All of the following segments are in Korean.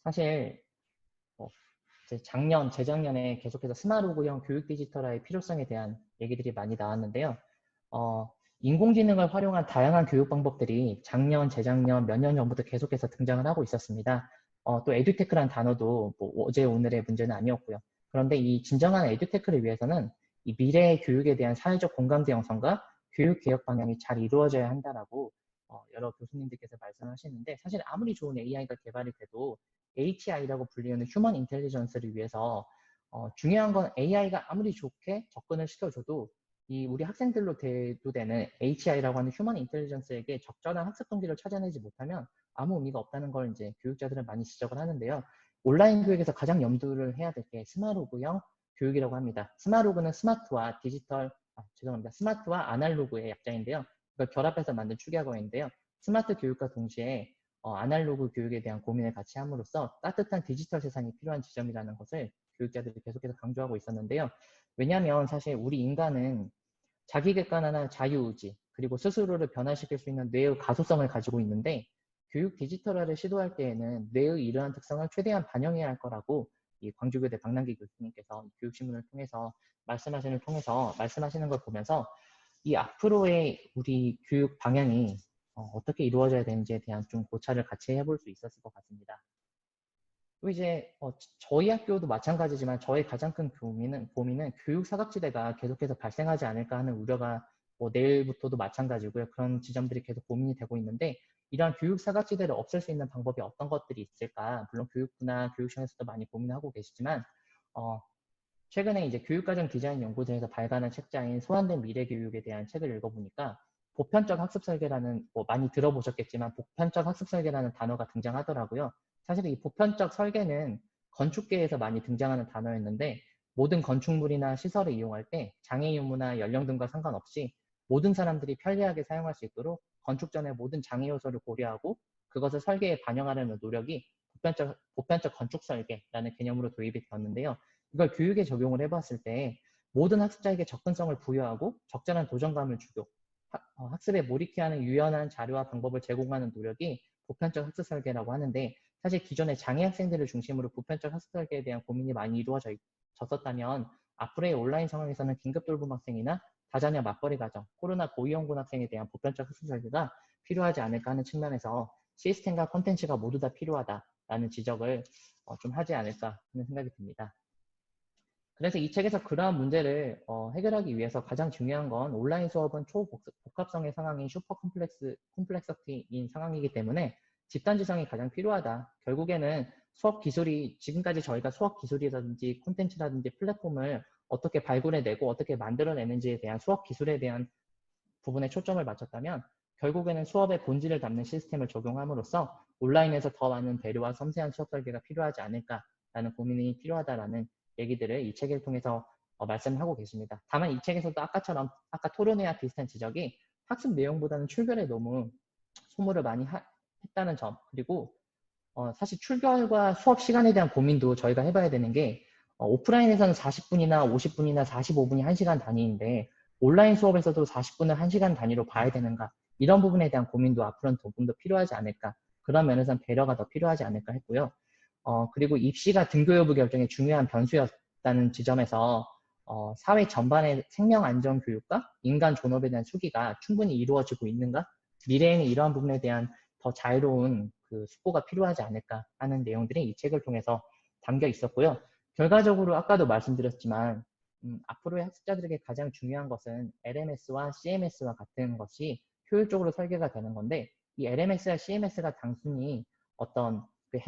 사실 이제 작년, 재작년에 계속해서 스마트로그형 교육 디지털화의 필요성에 대한 얘기들이 많이 나왔는데요. 인공지능을 활용한 다양한 교육 방법들이 작년, 재작년, 몇 년 전부터 계속해서 등장을 하고 있었습니다. 또 에듀테크란 단어도 뭐 어제 오늘의 문제는 아니었고요. 그런데 이 진정한 에듀테크를 위해서는 이 미래의 교육에 대한 사회적 공감대 형성과 교육 개혁 방향이 잘 이루어져야 한다라고 여러 교수님들께서 말씀하시는데, 사실 아무리 좋은 AI가 개발이 돼도 HI라고 불리는 휴먼 인텔리전스를 위해서 중요한 건 AI가 아무리 좋게 접근을 시켜줘도 이 우리 학생들로 대두되는 HI라고 하는 휴먼 인텔리전스에게 적절한 학습 동기를 찾아내지 못하면 아무 의미가 없다는 걸 이제 교육자들은 많이 지적을 하는데요. 온라인 교육에서 가장 염두를 해야 될 게 스마로그형 교육이라고 합니다. 스마로그는 스마트와 죄송합니다. 스마트와 아날로그의 약자인데요. 이걸 결합해서 만든 축약어인데요. 스마트 교육과 동시에 아날로그 교육에 대한 고민을 같이 함으로써 따뜻한 디지털 세상이 필요한 지점이라는 것을 교육자들이 계속해서 강조하고 있었는데요. 왜냐하면 사실 우리 인간은 자기 객관화나 자유의지, 그리고 스스로를 변화시킬 수 있는 뇌의 가소성을 가지고 있는데, 교육 디지털화를 시도할 때에는 뇌의 이러한 특성을 최대한 반영해야 할 거라고 이 광주교대 박남기 교수님께서 교육신문을 통해서 말씀하시는 걸 보면서 이 앞으로의 우리 교육 방향이 어떻게 이루어져야 되는지에 대한 좀 고찰을 같이 해볼 수 있었을 것 같습니다. 또 이제 저희 학교도 마찬가지지만 저의 가장 큰 고민은 교육 사각지대가 계속해서 발생하지 않을까 하는 우려가 내일부터도 마찬가지고요. 그런 지점들이 계속 고민이 되고 있는데, 이러한 교육 사각지대를 없앨 수 있는 방법이 어떤 것들이 있을까? 물론 교육부나 교육청에서도 많이 고민하고 계시지만 최근에 이제 교육과정 디자인 연구소에서 발간한 책자인 소환된 미래교육에 대한 책을 읽어보니까 보편적 학습 설계라는, 많이 들어보셨겠지만 보편적 학습 설계라는 단어가 등장하더라고요. 사실 이 보편적 설계는 건축계에서 많이 등장하는 단어였는데, 모든 건축물이나 시설을 이용할 때 장애 유무나 연령 등과 상관없이 모든 사람들이 편리하게 사용할 수 있도록 건축 전에 모든 장애 요소를 고려하고 그것을 설계에 반영하려는 노력이 보편적 건축 설계라는 개념으로 도입이 되었는데요. 이걸 교육에 적용을 해봤을 때 모든 학습자에게 접근성을 부여하고 적절한 도전감을 주고 학습에 몰입케 하는 유연한 자료와 방법을 제공하는 노력이 보편적 학습 설계라고 하는데, 사실 기존의 장애 학생들을 중심으로 보편적 학습 설계에 대한 고민이 많이 이루어졌었다면 앞으로의 온라인 상황에서는 긴급 돌봄 학생이나 다자녀 맞벌이 가정, 코로나 고위험군 학생에 대한 보편적 학습 설계가 필요하지 않을까 하는 측면에서 시스템과 콘텐츠가 모두 다 필요하다라는 지적을 좀 하지 않을까 하는 생각이 듭니다. 그래서 이 책에서 그러한 문제를 해결하기 위해서 가장 중요한 건 온라인 수업은 초복합성의 상황인 슈퍼 콤플렉서티인 상황이기 때문에 집단지성이 가장 필요하다. 결국에는 수업 기술이, 지금까지 저희가 수업 기술이라든지 콘텐츠라든지 플랫폼을 어떻게 발굴해내고 어떻게 만들어내는지에 대한 수업 기술에 대한 부분에 초점을 맞췄다면 결국에는 수업의 본질을 담는 시스템을 적용함으로써 온라인에서 더 많은 배려와 섬세한 수업 설계가 필요하지 않을까라는 고민이 필요하다라는 얘기들을 이 책을 통해서 말씀하고 계십니다. 다만 이 책에서도 아까 토론회와 비슷한 지적이 학습 내용보다는 출결에 너무 소모를 많이 했다는 점, 그리고 사실 출결과 수업 시간에 대한 고민도 저희가 해봐야 되는 게 오프라인에서는 40분이나 50분이나 45분이 1시간 단위인데 온라인 수업에서도 40분을 1시간 단위로 봐야 되는가, 이런 부분에 대한 고민도 앞으로는 조금 더 필요하지 않을까, 그런 면에서는 배려가 더 필요하지 않을까 했고요. 그리고 입시가 등교 여부 결정에 중요한 변수였다는 지점에서 사회 전반의 생명안전교육과 인간 존엄에 대한 수기가 충분히 이루어지고 있는가, 미래에는 이러한 부분에 대한 더 자유로운 그 숙고가 필요하지 않을까 하는 내용들이 이 책을 통해서 담겨 있었고요. 결과적으로 아까도 말씀드렸지만 앞으로의 학습자들에게 가장 중요한 것은 LMS와 CMS와 같은 것이 효율적으로 설계가 되는 건데, 이 LMS와 CMS가 단순히 어떤 그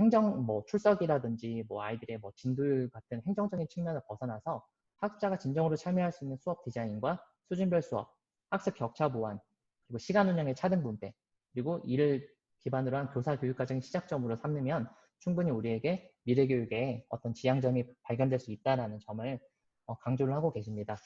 출석이라든지 아이들의 진도율 같은 행정적인 측면을 벗어나서 학습자가 진정으로 참여할 수 있는 수업 디자인과 수준별 수업, 학습 격차 보완, 그리고 시간 운영의 차등 분배, 그리고 이를 기반으로 한 교사 교육과정의 시작점으로 삼으면 충분히 우리에게 미래 교육에 어떤 지향점이 발견될 수 있다는 점을 강조를 하고 계십니다.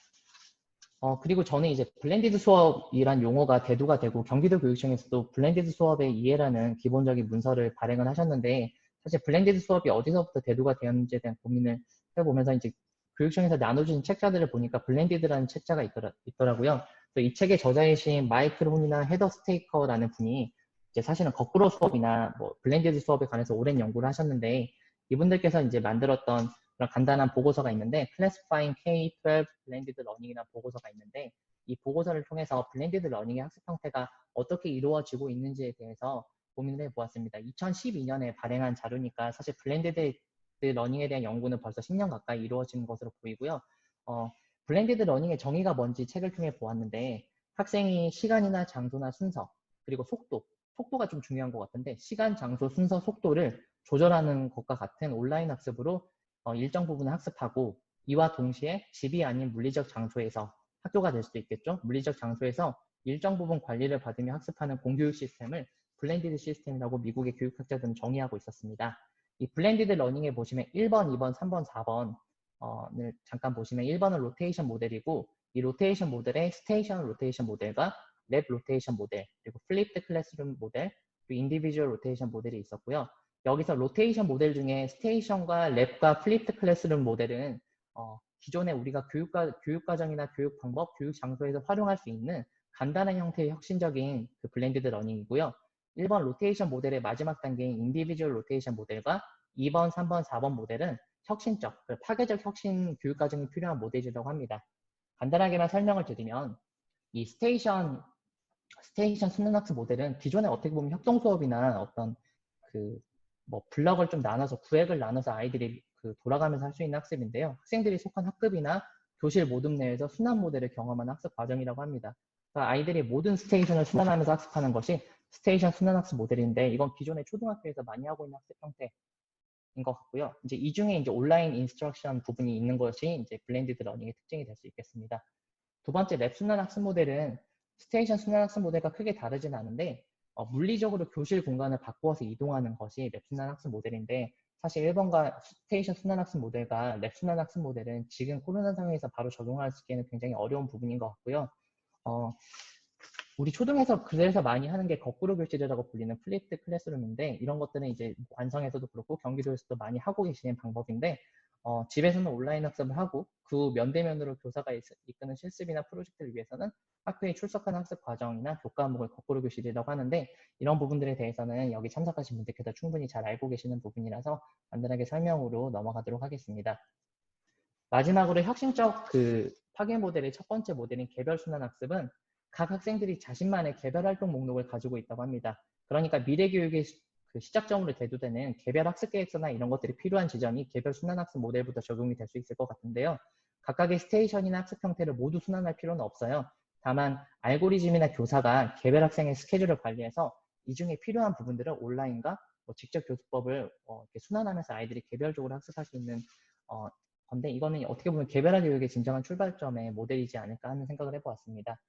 그리고 저는 이제 블렌디드 수업이란 용어가 대두가 되고 경기도 교육청에서도 블렌디드 수업의 이해라는 기본적인 문서를 발행을 하셨는데, 사실 블렌디드 수업이 어디서부터 대두가 되었는지에 대한 고민을 해보면서 이제 교육청에서 나눠주신 책자들을 보니까 블렌디드라는 책자가 있더라고요. 그래서 이 책의 저자이신 마이클 혼이나 헤더 스테이커라는 분이 이제 사실은 거꾸로 수업이나 블렌디드 수업에 관해서 오랜 연구를 하셨는데, 이분들께서 이제 만들었던 그런 간단한 보고서가 있는데 Classifying K-12 Blended Learning이라는 보고서가 있는데 이 보고서를 통해서 블렌디드 러닝의 학습 형태가 어떻게 이루어지고 있는지에 대해서 고민을 해보았습니다. 2012년에 발행한 자료니까 사실 블렌디드 러닝에 대한 연구는 벌써 10년 가까이 이루어진 것으로 보이고요. 블렌디드 러닝의 정의가 뭔지 책을 통해 보았는데 학생이 시간이나 장소나 순서 그리고 속도가 좀 중요한 것 같은데 시간, 장소, 순서, 속도를 조절하는 것과 같은 온라인 학습으로 일정 부분을 학습하고 이와 동시에 집이 아닌 물리적 장소에서 학교가 될 수도 있겠죠. 물리적 장소에서 일정 부분 관리를 받으며 학습하는 공교육 시스템을 블렌디드 시스템이라고 미국의 교육학자들은 정의하고 있었습니다. 이 블렌디드 러닝에 보시면 1번, 2번, 3번, 4번을 잠깐 보시면 1번은 로테이션 모델이고 이 로테이션 모델의 스테이션 로테이션 모델과 랩 로테이션 모델, 그리고 플립드 클래스룸 모델, 그리고 인디비주얼 로테이션 모델이 있었고요. 여기서 로테이션 모델 중에 스테이션과 랩과 플립드 클래스룸 모델은 기존에 우리가 교육과정이나 교육 방법, 교육 장소에서 활용할 수 있는 간단한 형태의 혁신적인 그 블렌디드 러닝이고요. 1번 로테이션 모델의 마지막 단계인 인디비주얼 로테이션 모델과 2번, 3번, 4번 모델은 혁신적, 파괴적 혁신 교육과정이 필요한 모델이라고 합니다. 간단하게만 설명을 드리면 이 스테이션 수능학습 모델은 기존에 어떻게 보면 협동 수업이나 어떤 블럭을 좀 나눠서 구획을 나눠서 아이들이 돌아가면서 할 수 있는 학습인데요. 학생들이 속한 학급이나 교실 모둠 내에서 순환 모델을 경험하는 학습 과정이라고 합니다. 그러니까 아이들이 모든 스테이션을 순환하면서 학습하는 것이 스테이션 순환학습 모델인데 이건 기존의 초등학교에서 많이 하고 있는 학습 형태인 것 같고요. 이제 이 중에 이제 온라인 인스트럭션 부분이 있는 것이 이제 블렌디드 러닝의 특징이 될 수 있겠습니다. 두 번째 랩 순환학습 모델은 스테이션 순환학습 모델과 크게 다르진 않은데 물리적으로 교실 공간을 바꾸어서 이동하는 것이 랩 순환학습 모델인데 사실 1번과 스테이션 순환학습 모델과 랩 순환학습 모델은 지금 코로나 상황에서 바로 적용하기에는 굉장히 어려운 부분인 것 같고요. 우리 초등에서 그래서 많이 하는 게 거꾸로 교실이라고 불리는 플립드 클래스룸인데 이런 것들은 이제 완성에서도 그렇고 경기도에서도 많이 하고 계시는 방법인데 집에서는 온라인 학습을 하고 그 면대면으로 교사가 이끄는 실습이나 프로젝트를 위해서는 학교에 출석하는 학습 과정이나 교과목을 거꾸로 교실이라고 하는데 이런 부분들에 대해서는 여기 참석하신 분들께서 충분히 잘 알고 계시는 부분이라서 간단하게 설명으로 넘어가도록 하겠습니다. 마지막으로 혁신적 파괴 모델의 첫 번째 모델인 개별 순환 학습은 각 학생들이 자신만의 개별 활동 목록을 가지고 있다고 합니다. 그러니까 미래 교육의 시작점으로 대두되는 개별 학습 계획서나 이런 것들이 필요한 지점이 개별 순환 학습 모델부터 적용이 될 수 있을 것 같은데요. 각각의 스테이션이나 학습 형태를 모두 순환할 필요는 없어요. 다만 알고리즘이나 교사가 개별 학생의 스케줄을 관리해서 이 중에 필요한 부분들을 온라인과 직접 교수법을 이렇게 순환하면서 아이들이 개별적으로 학습할 수 있는 건데 이거는 어떻게 보면 개별화 교육의 진정한 출발점의 모델이지 않을까 하는 생각을 해보았습니다.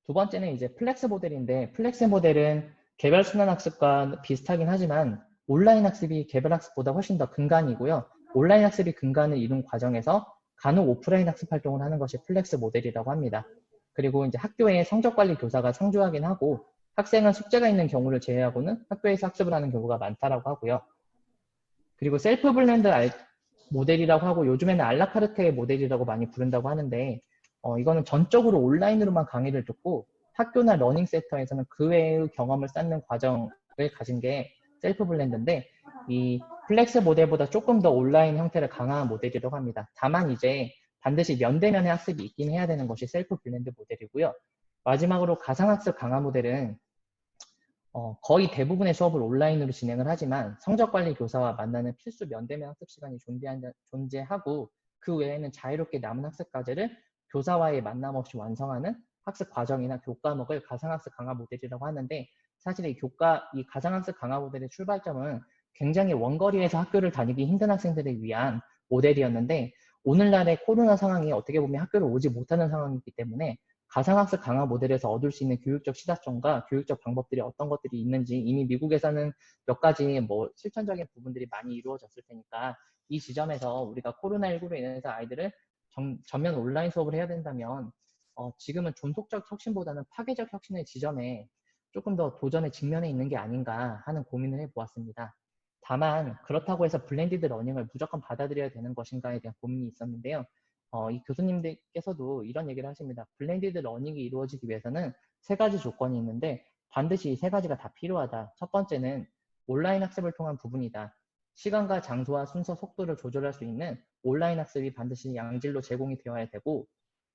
두 번째는 이제 플렉스 모델인데 플렉스 모델은 개별 순환 학습과 비슷하긴 하지만 온라인 학습이 개별 학습보다 훨씬 더 근간이고요. 온라인 학습이 근간을 이룬 과정에서 간혹 오프라인 학습 활동을 하는 것이 플렉스 모델이라고 합니다. 그리고 이제 학교에 성적 관리 교사가 상주하긴 하고 학생은 숙제가 있는 경우를 제외하고는 학교에서 학습을 하는 경우가 많다라고 하고요. 그리고 셀프 블렌드 모델이라고 하고 요즘에는 알라카르테 모델이라고 많이 부른다고 하는데 이거는 전적으로 온라인으로만 강의를 듣고 학교나 러닝센터에서는 그 외의 경험을 쌓는 과정을 가진 게 셀프 블렌드인데 이 플렉스 모델보다 조금 더 온라인 형태를 강화한 모델이라고 합니다. 다만 이제 반드시 면대면의 학습이 있긴 해야 되는 것이 셀프 블렌드 모델이고요. 마지막으로 가상학습 강화 모델은 거의 대부분의 수업을 온라인으로 진행을 하지만 성적관리 교사와 만나는 필수 면대면 학습 시간이 존재하고 그 외에는 자유롭게 남은 학습 과제를 교사와의 만남 없이 완성하는 학습 과정이나 교과목을 가상학습 강화 모델이라고 하는데 사실 이 가상학습 강화 모델의 출발점은 굉장히 원거리에서 학교를 다니기 힘든 학생들을 위한 모델이었는데 오늘날의 코로나 상황이 어떻게 보면 학교를 오지 못하는 상황이기 때문에 가상학습 강화 모델에서 얻을 수 있는 교육적 시사점과 교육적 방법들이 어떤 것들이 있는지 이미 미국에서는 몇 가지 실천적인 부분들이 많이 이루어졌을 테니까 이 지점에서 우리가 코로나19로 인해서 아이들을 전면 온라인 수업을 해야 된다면 지금은 존속적 혁신보다는 파괴적 혁신의 지점에 조금 더 도전의 직면에 있는 게 아닌가 하는 고민을 해보았습니다. 다만 그렇다고 해서 블렌디드 러닝을 무조건 받아들여야 되는 것인가에 대한 고민이 있었는데요. 이 교수님들께서도 이런 얘기를 하십니다. 블렌디드 러닝이 이루어지기 위해서는 세 가지 조건이 있는데 반드시 이 세 가지가 다 필요하다. 첫 번째는 온라인 학습을 통한 부분이다. 시간과 장소와 순서, 속도를 조절할 수 있는 온라인 학습이 반드시 양질로 제공이 되어야 되고,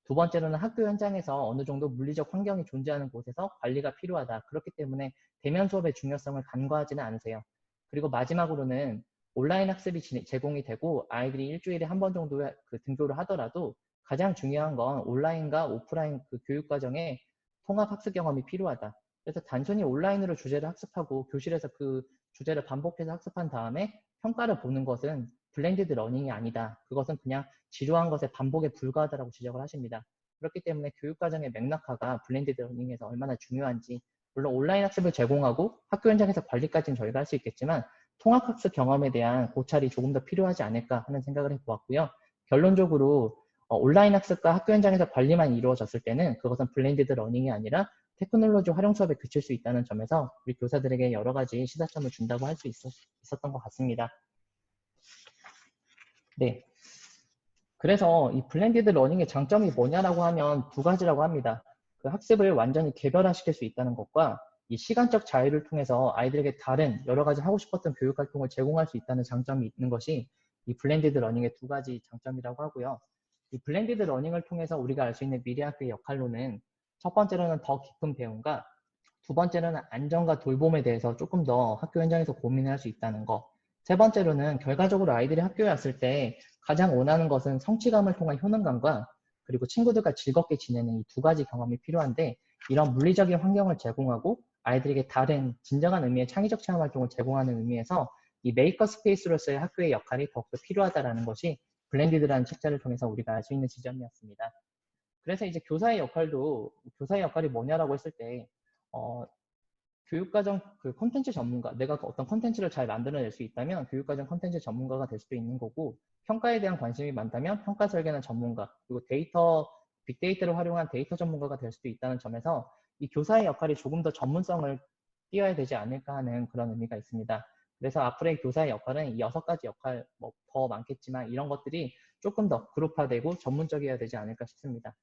두 번째로는 학교 현장에서 어느 정도 물리적 환경이 존재하는 곳에서 관리가 필요하다. 그렇기 때문에 대면 수업의 중요성을 간과하지는 않으세요. 그리고 마지막으로는 온라인 학습이 제공이 되고 아이들이 일주일에 한 번 정도의 등교를 하더라도 가장 중요한 건 온라인과 오프라인 교육 과정에 통합 학습 경험이 필요하다. 그래서 단순히 온라인으로 주제를 학습하고 교실에서 그 주제를 반복해서 학습한 다음에 평가를 보는 것은 블렌디드 러닝이 아니다. 그것은 그냥 지루한 것의 반복에 불과하다고 지적을 하십니다. 그렇기 때문에 교육과정의 맥락화가 블렌디드 러닝에서 얼마나 중요한지, 물론 온라인 학습을 제공하고 학교 현장에서 관리까지는 저희가 할 수 있겠지만 통합학습 경험에 대한 고찰이 조금 더 필요하지 않을까 하는 생각을 해보았고요. 결론적으로 온라인 학습과 학교 현장에서 관리만 이루어졌을 때는 그것은 블렌디드 러닝이 아니라 테크놀로지 활용 수업에 그칠 수 있다는 점에서 우리 교사들에게 여러 가지 시사점을 준다고 할 수 있었던 것 같습니다. 네. 그래서 이 블렌디드 러닝의 장점이 뭐냐라고 하면 두 가지라고 합니다. 그 학습을 완전히 개별화시킬 수 있다는 것과 이 시간적 자유를 통해서 아이들에게 다른 여러 가지 하고 싶었던 교육 활동을 제공할 수 있다는 장점이 있는 것이 이 블렌디드 러닝의 두 가지 장점이라고 하고요. 이 블렌디드 러닝을 통해서 우리가 알 수 있는 미래 학교의 역할로는 첫 번째로는 더 깊은 배움과 두 번째로는 안전과 돌봄에 대해서 조금 더 학교 현장에서 고민을 할 수 있다는 거. 세 번째로는 결과적으로 아이들이 학교에 왔을 때 가장 원하는 것은 성취감을 통한 효능감과 그리고 친구들과 즐겁게 지내는 이 두 가지 경험이 필요한데, 이런 물리적인 환경을 제공하고 아이들에게 다른 진정한 의미의 창의적 체험 활동을 제공하는 의미에서 이 메이커 스페이스로서의 학교의 역할이 더욱더 필요하다는 것이 블렌디드라는 책자를 통해서 우리가 알 수 있는 지점이었습니다. 그래서 이제 교사의 역할이 뭐냐라고 했을 때 교육과정 콘텐츠 전문가, 내가 어떤 콘텐츠를 잘 만들어낼 수 있다면 교육과정 콘텐츠 전문가가 될 수도 있는 거고, 평가에 대한 관심이 많다면 평가 설계는 전문가, 그리고 빅데이터를 활용한 데이터 전문가가 될 수도 있다는 점에서 이 교사의 역할이 조금 더 전문성을 띄어야 되지 않을까 하는 그런 의미가 있습니다. 그래서 앞으로의 교사의 역할은 이 6가지 역할, 더 많겠지만 이런 것들이 조금 더 그룹화되고 전문적이어야 되지 않을까 싶습니다.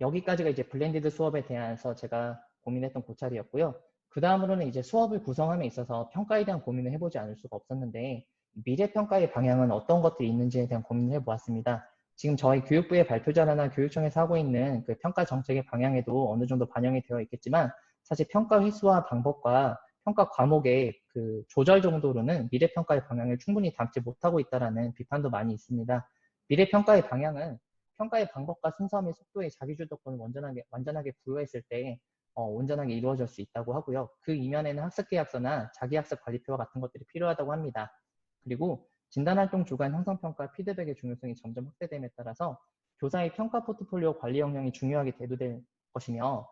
여기까지가 이제 블렌디드 수업에 대해서 제가 고민했던 고찰이었고요. 그 다음으로는 이제 수업을 구성함에 있어서 평가에 대한 고민을 해보지 않을 수가 없었는데, 미래 평가의 방향은 어떤 것들이 있는지에 대한 고민을 해보았습니다. 지금 저희 교육부의 발표자나 교육청에서 하고 있는 그 평가 정책의 방향에도 어느 정도 반영이 되어 있겠지만, 사실 평가 횟수와 방법과 평가 과목의 그 조절 정도로는 미래 평가의 방향을 충분히 담지 못하고 있다는 비판도 많이 있습니다. 미래 평가의 방향은 평가의 방법과 순서 및 속도의 자기주도권을 완전하게 부여했을 때 온전하게 이루어질 수 있다고 하고요. 그 이면에는 학습계약서나 자기학습 관리표 같은 것들이 필요하다고 합니다. 그리고 진단활동 주간 형성평가 피드백의 중요성이 점점 확대됨에 따라서 교사의 평가 포트폴리오 관리 역량이 중요하게 대두될 것이며,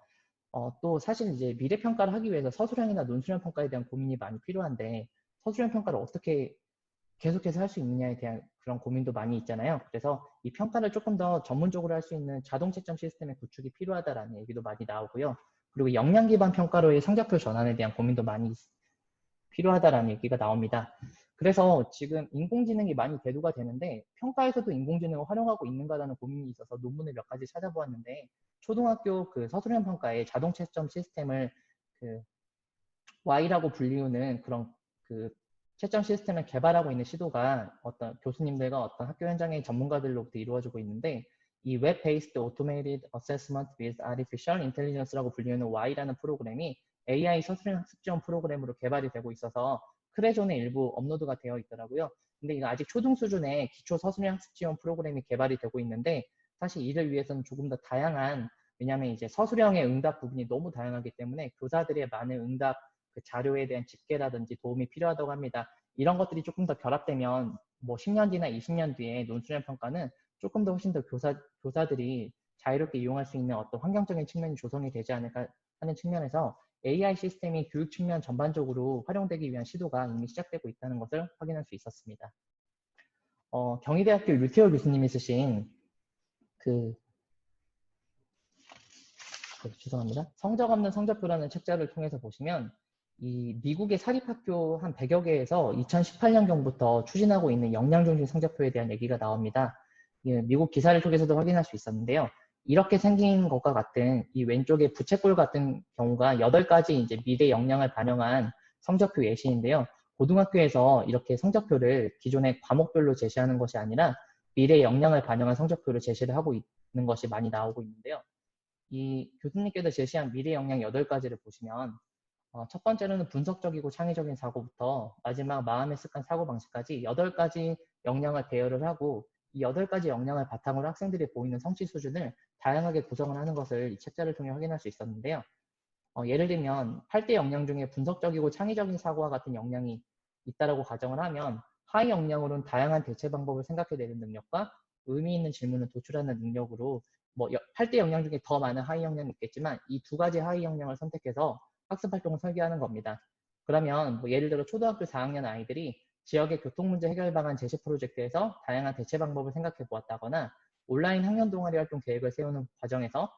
또 사실 이제 미래 평가를 하기 위해서 서술형이나 논술형 평가에 대한 고민이 많이 필요한데, 서술형 평가를 어떻게 계속해서 할 수 있느냐에 대한 그런 고민도 많이 있잖아요. 그래서 이 평가를 조금 더 전문적으로 할 수 있는 자동 채점 시스템의 구축이 필요하다라는 얘기도 많이 나오고요. 그리고 역량 기반 평가로의 성적표 전환에 대한 고민도 많이 필요하다라는 얘기가 나옵니다. 그래서 지금 인공지능이 많이 대두가 되는데 평가에서도 인공지능을 활용하고 있는가라는 고민이 있어서 논문을 몇 가지 찾아보았는데, 초등학교 그 서술형 평가의 자동 채점 시스템을 그 Y라고 불리우는 그런 그 채점 시스템을 개발하고 있는 시도가 어떤 교수님들과 어떤 학교 현장의 전문가들로부터 이루어지고 있는데, 이 Web-based Automated Assessment with Artificial Intelligence라고 불리우는 Y라는 프로그램이 AI 서술형 학습 지원 프로그램으로 개발이 되고 있어서 크레존에 일부 업로드가 되어 있더라고요. 근데 이거 아직 초등 수준의 기초 서술형 학습 지원 프로그램이 개발이 되고 있는데, 사실 이를 위해서는 조금 더 다양한, 왜냐하면 이제 서술형의 응답 부분이 너무 다양하기 때문에 교사들의 많은 응답 그 자료에 대한 집계라든지 도움이 필요하다고 합니다. 이런 것들이 조금 더 결합되면 10년 뒤나 20년 뒤에 논술형 평가는 조금 더 훨씬 더 교사들이 자유롭게 이용할 수 있는 어떤 환경적인 측면이 조성이 되지 않을까 하는 측면에서 AI 시스템이 교육 측면 전반적으로 활용되기 위한 시도가 이미 시작되고 있다는 것을 확인할 수 있었습니다. 경희대학교 유태호 교수님이 쓰신 죄송합니다. 성적 없는 성적표라는 책자를 통해서 보시면 이 미국의 사립학교 한 100여 개에서 2018년경부터 추진하고 있는 역량 중심 성적표에 대한 얘기가 나옵니다. 미국 기사를 통해서도 확인할 수 있었는데요. 이렇게 생긴 것과 같은 이 왼쪽에 부채꼴 같은 경우가 8가지 이제 미래 역량을 반영한 성적표 예시인데요. 고등학교에서 이렇게 성적표를 기존의 과목별로 제시하는 것이 아니라 미래 역량을 반영한 성적표를 제시를 하고 있는 것이 많이 나오고 있는데요. 이 교수님께서 제시한 미래 역량 8가지를 보시면 첫 번째로는 분석적이고 창의적인 사고부터 마지막 마음의 습관 사고방식까지 8가지 역량을 배열을 하고 이 8가지 역량을 바탕으로 학생들이 보이는 성취 수준을 다양하게 구성을 하는 것을 이 책자를 통해 확인할 수 있었는데요. 예를 들면 8대 역량 중에 분석적이고 창의적인 사고와 같은 역량이 있다라고 가정을 하면 하위 역량으로는 다양한 대체 방법을 생각해내는 능력과 의미 있는 질문을 도출하는 능력으로 8대 역량 중에 더 많은 하위 역량이 있겠지만 이 2가지 하위 역량을 선택해서 학습 활동을 설계하는 겁니다. 그러면 예를 들어 초등학교 4학년 아이들이 지역의 교통문제 해결 방안 제시 프로젝트에서 다양한 대체 방법을 생각해 보았다거나 온라인 학년 동아리 활동 계획을 세우는 과정에서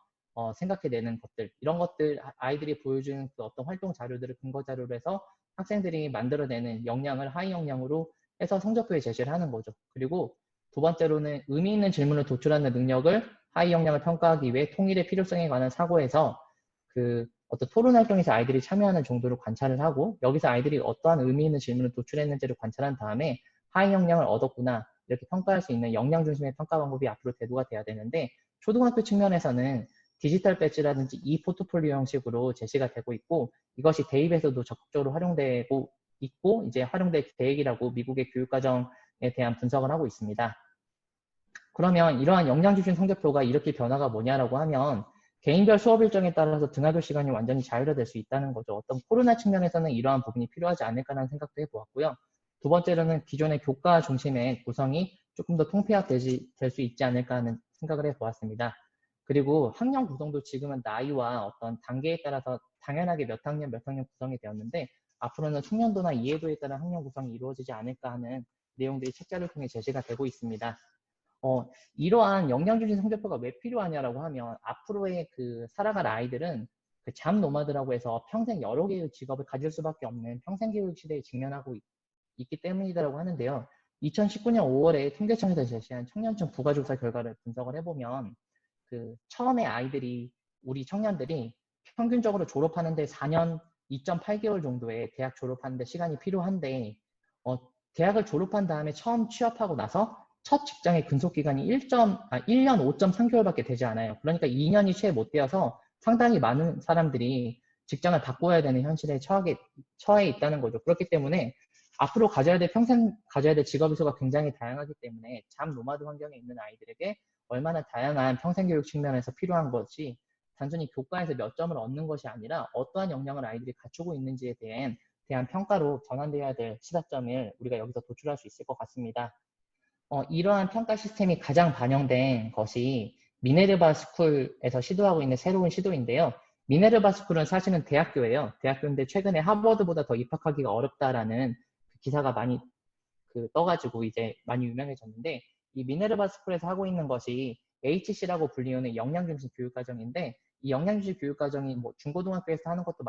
생각해내는 것들, 이런 것들 아이들이 보여주는 그 어떤 활동 자료들을 근거 자료로 해서 학생들이 만들어내는 역량을 하위 역량으로 해서 성적표에 제시를 하는 거죠. 그리고 두 번째로는 의미 있는 질문을 도출하는 능력을 하위 역량을 평가하기 위해 통일의 필요성에 관한 사고에서 그 어떤 토론 활동에서 아이들이 참여하는 정도를 관찰을 하고 여기서 아이들이 어떠한 의미 있는 질문을 도출했는지를 관찰한 다음에 하위 역량을 얻었구나 이렇게 평가할 수 있는 역량 중심의 평가 방법이 앞으로 대두가 돼야 되는데 초등학교 측면에서는 디지털 배지라든지 포트폴리오 형식으로 제시가 되고 있고 이것이 대입에서도 적극적으로 활용되고 있고 이제 활용될 계획이라고 미국의 교육과정에 대한 분석을 하고 있습니다. 그러면 이러한 역량 중심 성적표가 이렇게 변화가 뭐냐라고 하면 개인별 수업 일정에 따라서 등하교 시간이 완전히 자율화될 수 있다는 거죠. 어떤 코로나 측면에서는 이러한 부분이 필요하지 않을까라는 생각도 해보았고요. 두 번째로는 기존의 교과 중심의 구성이 조금 더 통폐합될 수 있지 않을까 하는 생각을 해보았습니다. 그리고 학년 구성도 지금은 나이와 어떤 단계에 따라서 당연하게 몇 학년 구성이 되었는데 앞으로는 숙련도나 이해도에 따른 학년 구성이 이루어지지 않을까 하는 내용들이 책자를 통해 제시가 되고 있습니다. 이러한 역량 중심 성적표가 왜 필요하냐라고 하면 앞으로의 그 살아갈 아이들은 그 잠 노마드라고 해서 평생 여러 개의 직업을 가질 수밖에 없는 평생 교육 시대에 직면하고 있기 때문이라고 하는데요. 2019년 5월에 통계청에서 제시한 청년층 부가조사 결과를 분석을 해보면 그 처음에 우리 청년들이 평균적으로 졸업하는데 4년 2.8개월 정도의 대학 졸업하는데 시간이 필요한데 대학을 졸업한 다음에 처음 취업하고 나서 첫 직장의 근속기간이 1년 5.3개월밖에 되지 않아요. 그러니까 2년이 채 못 되어서 상당히 많은 사람들이 직장을 바꿔야 되는 현실에 처해 있다는 거죠. 그렇기 때문에 앞으로 평생 가져야 될 직업의 수가 굉장히 다양하기 때문에 잠 노마드 환경에 있는 아이들에게 얼마나 다양한 평생교육 측면에서 필요한 것이 단순히 교과에서 몇 점을 얻는 것이 아니라 어떠한 역량을 아이들이 갖추고 있는지에 대한 평가로 전환되어야 될 시사점을 우리가 여기서 도출할 수 있을 것 같습니다. 이러한 평가 시스템이 가장 반영된 것이 미네르바 스쿨에서 시도하고 있는 새로운 시도인데요. 미네르바 스쿨은 사실은 대학교예요. 대학교인데 최근에 하버드보다 더 입학하기가 어렵다라는 기사가 많이 떠가지고 이제 많이 유명해졌는데 이 미네르바 스쿨에서 하고 있는 것이 HC라고 불리우는 역량중심 교육과정인데 이 역량중심 교육과정이 중고등학교에서 하는 것도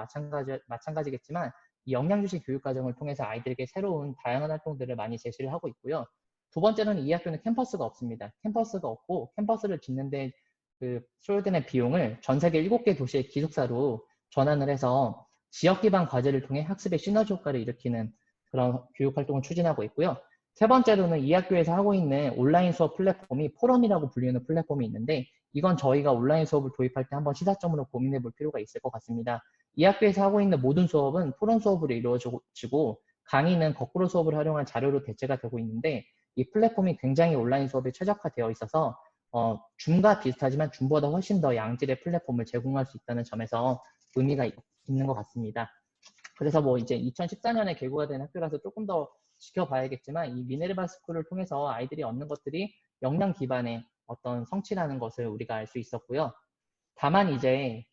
마찬가지겠지만 이 역량중심 교육과정을 통해서 아이들에게 새로운 다양한 활동들을 많이 제시를 하고 있고요. 두 번째로는 이 학교는 캠퍼스가 없습니다. 캠퍼스가 없고 캠퍼스를 짓는데 소요되는 비용을 전 세계 7개 도시의 기숙사로 전환을 해서 지역 기반 과제를 통해 학습의 시너지 효과를 일으키는 그런 교육 활동을 추진하고 있고요. 세 번째로는 이 학교에서 하고 있는 온라인 수업 플랫폼이 포럼이라고 불리는 플랫폼이 있는데 이건 저희가 온라인 수업을 도입할 때 한번 시사점으로 고민해 볼 필요가 있을 것 같습니다. 이 학교에서 하고 있는 모든 수업은 포럼 수업으로 이루어지고 강의는 거꾸로 수업을 활용한 자료로 대체가 되고 있는데 이 플랫폼이 굉장히 온라인 수업에 최적화되어 있어서 줌과 비슷하지만 줌보다 훨씬 더 양질의 플랫폼을 제공할 수 있다는 점에서 의미가 있는 것 같습니다. 그래서 이제 2014년에 개교가 된 학교라서 조금 더 지켜봐야겠지만 이 미네르바 스쿨을 통해서 아이들이 얻는 것들이 역량 기반의 어떤 성취라는 것을 우리가 알 수 있었고요. 다만 이제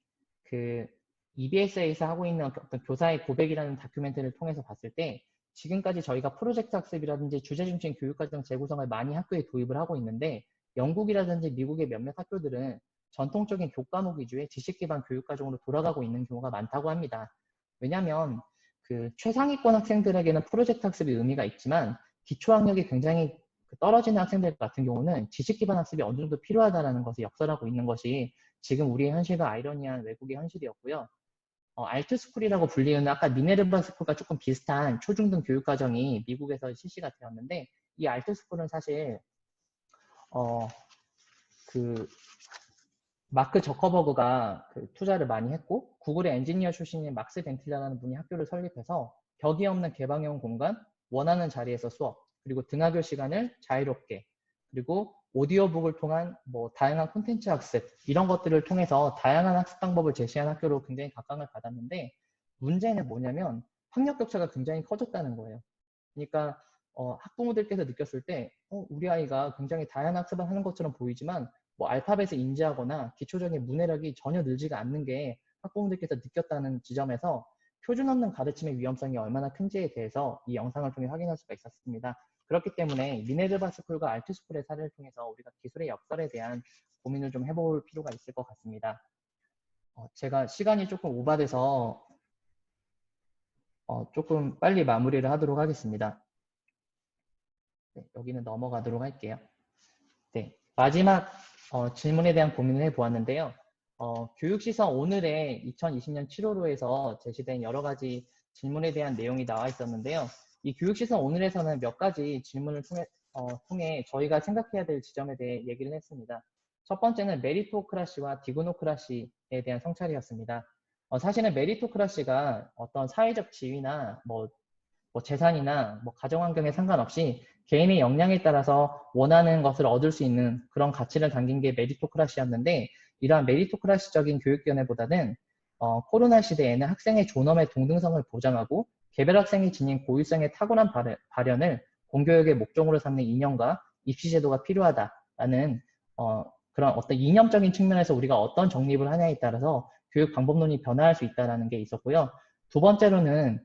EBS에서 하고 있는 어떤 교사의 고백이라는 다큐멘터리를 통해서 봤을 때 지금까지 저희가 프로젝트 학습이라든지 주제 중심 교육과정 재구성을 많이 학교에 도입을 하고 있는데 영국이라든지 미국의 몇몇 학교들은 전통적인 교과목 위주의 지식 기반 교육과정으로 돌아가고 있는 경우가 많다고 합니다. 왜냐하면 최상위권 학생들에게는 프로젝트 학습이 의미가 있지만 기초학력이 굉장히 떨어지는 학생들 같은 경우는 지식 기반 학습이 어느 정도 필요하다는 것을 역설하고 있는 것이 지금 우리의 현실과 아이러니한 외국의 현실이었고요. 알트스쿨이라고 불리는 아까 미네르바 스쿨과 조금 비슷한 초중등 교육과정이 미국에서 실시가 되었는데 이 알트스쿨은 사실 그 마크 저커버그가 그 투자를 많이 했고 구글의 엔지니어 출신인 막스 벤틀러라는 분이 학교를 설립해서 벽이 없는 개방형 공간, 원하는 자리에서 수업, 그리고 등하교 시간을 자유롭게, 그리고 오디오북을 통한 뭐 다양한 콘텐츠 학습 이런 것들을 통해서 다양한 학습 방법을 제시한 학교로 굉장히 각광을 받았는데 문제는 뭐냐면 학력 격차가 굉장히 커졌다는 거예요. 그러니까 학부모들께서 느꼈을 때 우리 아이가 굉장히 다양한 학습을 하는 것처럼 보이지만 뭐 알파벳을 인지하거나 기초적인 문해력이 전혀 늘지가 않는 게 학부모들께서 느꼈다는 지점에서 표준 없는 가르침의 위험성이 얼마나 큰지에 대해서 이 영상을 통해 확인할 수가 있었습니다. 그렇기 때문에 미네르바 스쿨과 알트 스쿨의 사례를 통해서 우리가 기술의 역설에 대한 고민을 좀 해볼 필요가 있을 것 같습니다. 제가 시간이 조금 오바돼서 조금 빨리 마무리를 하도록 하겠습니다. 네, 여기는 넘어가도록 할게요. 네, 마지막 질문에 대한 고민을 해보았는데요. 교육시선 오늘의 2020년 7월호에서 제시된 여러 가지 질문에 대한 내용이 나와 있었는데요. 이 교육시선 오늘에서는 몇 가지 질문을 통해 저희가 생각해야 될 지점에 대해 얘기를 했습니다. 첫 번째는 메리토크라시와 디그노크라시에 대한 성찰이었습니다. 사실은 메리토크라시가 어떤 사회적 지위나 뭐 재산이나 뭐 가정환경에 상관없이 개인의 역량에 따라서 원하는 것을 얻을 수 있는 그런 가치를 담긴 게 메리토크라시였는데 이러한 메리토크라시적인 교육견해보다는 코로나 시대에는 학생의 존엄의 동등성을 보장하고 개별 학생이 지닌 고유성의 탁월한 발현을 공교육의 목적으로 삼는 이념과 입시제도가 필요하다라는 그런 어떤 이념적인 측면에서 우리가 어떤 정립을 하냐에 따라서 교육 방법론이 변화할 수 있다는 게 있었고요. 두 번째로는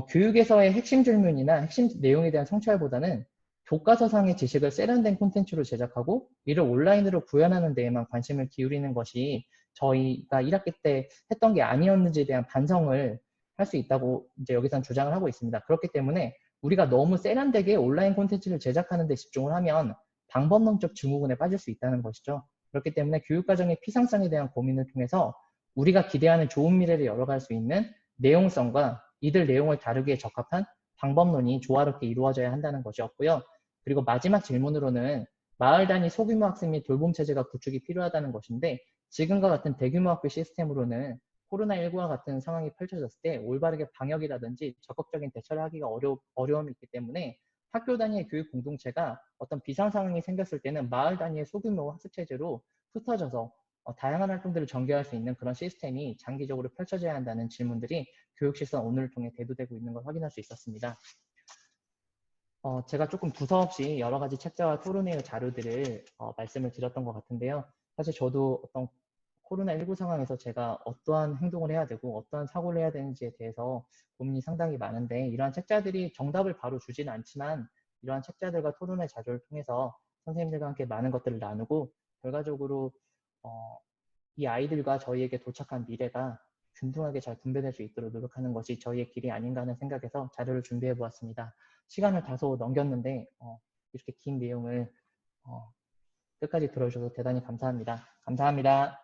교육에서의 핵심 질문이나 핵심 내용에 대한 성찰보다는 교과서상의 지식을 세련된 콘텐츠로 제작하고 이를 온라인으로 구현하는 데에만 관심을 기울이는 것이 저희가 1학기 때 했던 게 아니었는지에 대한 반성을 할 수 있다고 이제 여기서는 주장을 하고 있습니다. 그렇기 때문에 우리가 너무 세련되게 온라인 콘텐츠를 제작하는 데 집중을 하면 방법론적 증후군에 빠질 수 있다는 것이죠. 그렇기 때문에 교육과정의 피상성에 대한 고민을 통해서 우리가 기대하는 좋은 미래를 열어갈 수 있는 내용성과 이들 내용을 다루기에 적합한 방법론이 조화롭게 이루어져야 한다는 것이었고요. 그리고 마지막 질문으로는 마을 단위 소규모 학습 및 돌봄 체제가 구축이 필요하다는 것인데 지금과 같은 대규모 학교 시스템으로는 코로나19와 같은 상황이 펼쳐졌을 때 올바르게 방역이라든지 적극적인 대처를 하기가 어려움이 있기 때문에 학교 단위의 교육 공동체가 어떤 비상 상황이 생겼을 때는 마을 단위의 소규모 학습 체제로 흩어져서 다양한 활동들을 전개할 수 있는 그런 시스템이 장기적으로 펼쳐져야 한다는 질문들이 교육시선 오늘을 통해 대두되고 있는 걸 확인할 수 있었습니다. 제가 조금 두서없이 여러 가지 책자와 토론회의 자료들을 말씀을 드렸던 것 같은데요. 사실 저도 어떤 코로나19 상황에서 제가 어떠한 행동을 해야 되고 어떠한 사고를 해야 되는지에 대해서 고민이 상당히 많은데 이러한 책자들이 정답을 바로 주지는 않지만 이러한 책자들과 토론회 자료를 통해서 선생님들과 함께 많은 것들을 나누고 결과적으로 이 아이들과 저희에게 도착한 미래가 균등하게 잘 분배될 수 있도록 노력하는 것이 저희의 길이 아닌가 하는 생각에서 자료를 준비해 보았습니다. 시간을 다소 넘겼는데 이렇게 긴 내용을 끝까지 들어주셔서 대단히 감사합니다. 감사합니다.